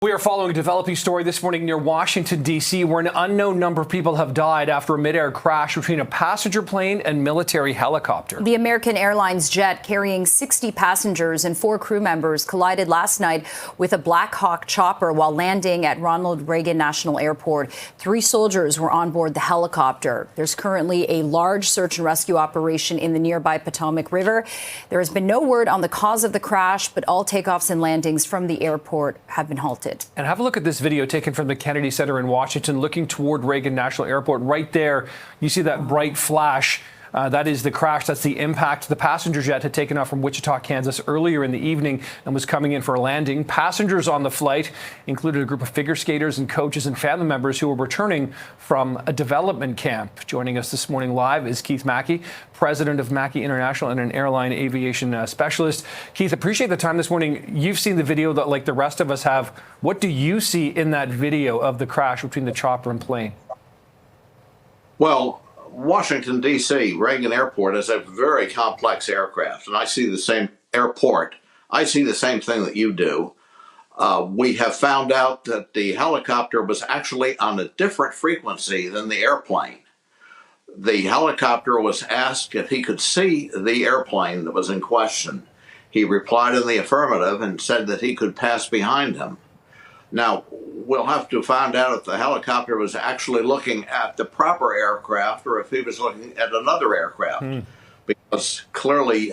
We are following a developing story this morning near Washington, D.C., where an unknown number of people have died after a midair crash between a passenger plane and military helicopter. The American Airlines jet carrying 60 passengers and 4 crew members collided last night with a Black Hawk chopper while landing at Ronald Reagan National Airport. 3 soldiers were on board the helicopter. There's currently a large search and rescue operation in the nearby Potomac River. There has been no word on the cause of the crash, but all takeoffs and landings from the airport have been halted. And have a look at this video taken from the Kennedy Center in Washington, looking toward Reagan National Airport. Right there, you see that bright flash. That is the crash. That's the impact. The passenger jet had taken off from Wichita, Kansas earlier in the evening and was coming in for a landing. Passengers on the flight included a group of figure skaters and coaches and family members who were returning from a development camp. Joining us this morning live is Keith Mackey, president of Mackey International and an airline aviation specialist. Keith, appreciate the time this morning. You've seen the video that, like the rest of us have. What do you see in that video of the crash between the chopper and plane? Well, Washington, D.C., Reagan Airport is a very complex aircraft, and I see the same airport. I see the same thing that you do. We have found out that the helicopter was actually on a different frequency than the airplane. The helicopter was asked if he could see the airplane that was in question. He replied in the affirmative and said that he could pass behind him. Now, we'll have to find out if the helicopter was actually looking at the proper aircraft or if he was looking at another aircraft, because clearly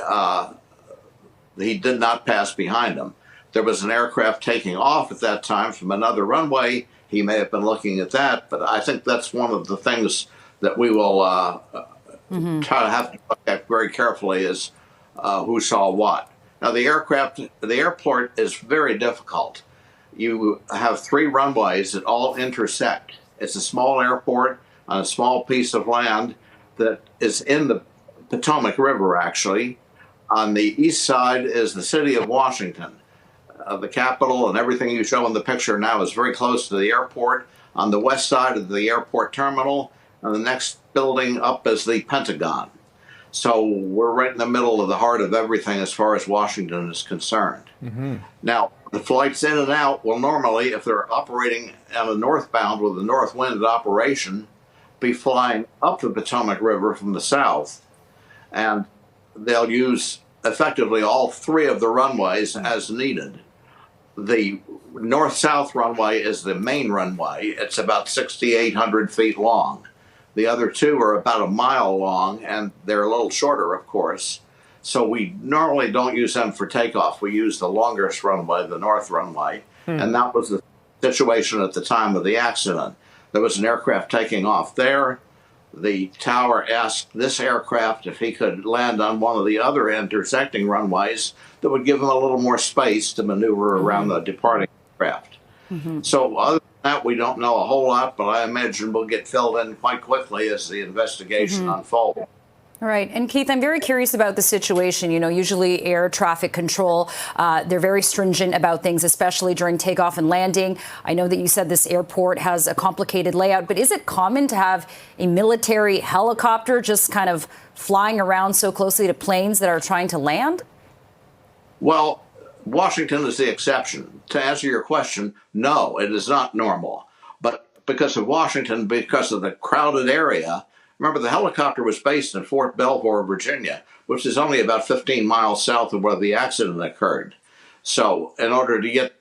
he did not pass behind him. There was an aircraft taking off at that time from another runway. He may have been looking at that, but I think that's one of the things that we will try to have to look at very carefully is who saw what. Now, the airport is very difficult. You have 3 runways that all intersect. It's a small airport on a small piece of land that is in the Potomac River, actually. On the east side is the city of Washington. The Capitol and everything you show in the picture now is very close to the airport. On the west side of the airport terminal, and the next building up is the Pentagon. So we're right in the middle of the heart of everything as far as Washington is concerned. Now, the flights in and out will normally, if they're operating on a northbound with a north wind operation, be flying up the Potomac River from the south. And they'll use effectively all 3 of the runways as needed. The north-south runway is the main runway. It's about 6,800 feet long. The other 2 are about a mile long, and they're a little shorter, of course. So we normally don't use them for takeoff. We use the longest runway, the north runway. And that was the situation at the time of the accident. There was an aircraft taking off there. The tower asked this aircraft if he could land on one of the other intersecting runways that would give him a little more space to maneuver around the departing aircraft. So other than that, we don't know a whole lot, but I imagine we'll get filled in quite quickly as the investigation unfolds. All right. And Keith, I'm very curious about the situation. You know, usually air traffic control, they're very stringent about things, especially during takeoff and landing. I know that you said this airport has a complicated layout, but is it common to have a military helicopter just kind of flying around so closely to planes that are trying to land? Well, Washington is the exception. To answer your question, no, it is not normal. But because of Washington, because of the crowded area, remember, the helicopter was based in Fort Belvoir, Virginia, which is only about 15 miles south of where the accident occurred. So in order to get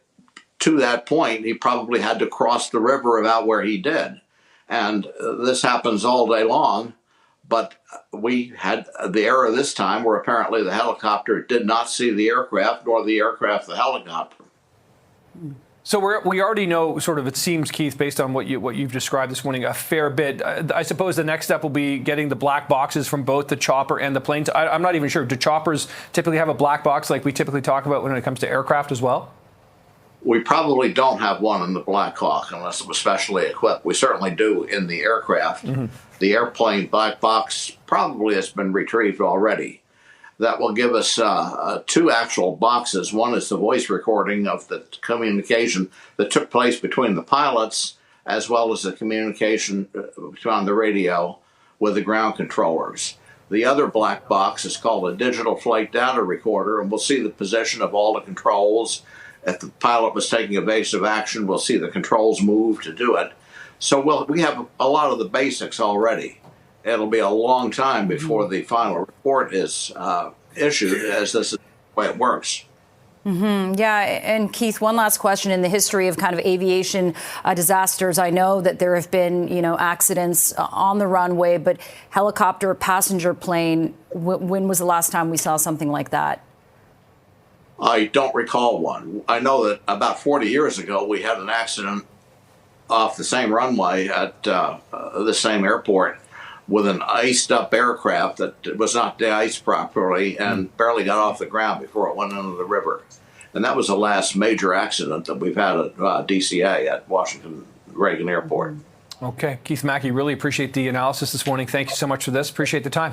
to that point, he probably had to cross the river about where he did. And this happens all day long. But we had the error this time where apparently the helicopter did not see the aircraft, nor the aircraft the helicopter. So we already know, sort of, it seems, Keith, based on what you've described this morning, a fair bit. I suppose the next step will be getting the black boxes from both the chopper and the planes. I'm not even sure. Do choppers typically have a black box like we typically talk about when it comes to aircraft as well? We probably don't have one in the Black Hawk unless it was specially equipped. We certainly do in the aircraft. The airplane black box probably has been retrieved already. That will give us 2 actual boxes. One is the voice recording of the communication that took place between the pilots, as well as the communication on the radio with the ground controllers. The other black box is called a digital flight data recorder, and we'll see the position of all the controls If the pilot was taking evasive action, we'll see the controls move to do it. So we have a lot of the basics already. It'll be a long time before the final report is issued, as this is the way it works. Yeah, and Keith, one last question. In the history of kind of aviation disasters, I know that there have been, accidents on the runway, but helicopter, passenger plane, when was the last time we saw something like that? I don't recall one. I know that about 40 years ago, we had an accident off the same runway at the same airport with an iced up aircraft that was not de-iced properly and barely got off the ground before it went into the river. And that was the last major accident that we've had at DCA at Washington Reagan Airport. Okay, Keith Mackey, really appreciate the analysis this morning. Thank you so much for this. Appreciate the time.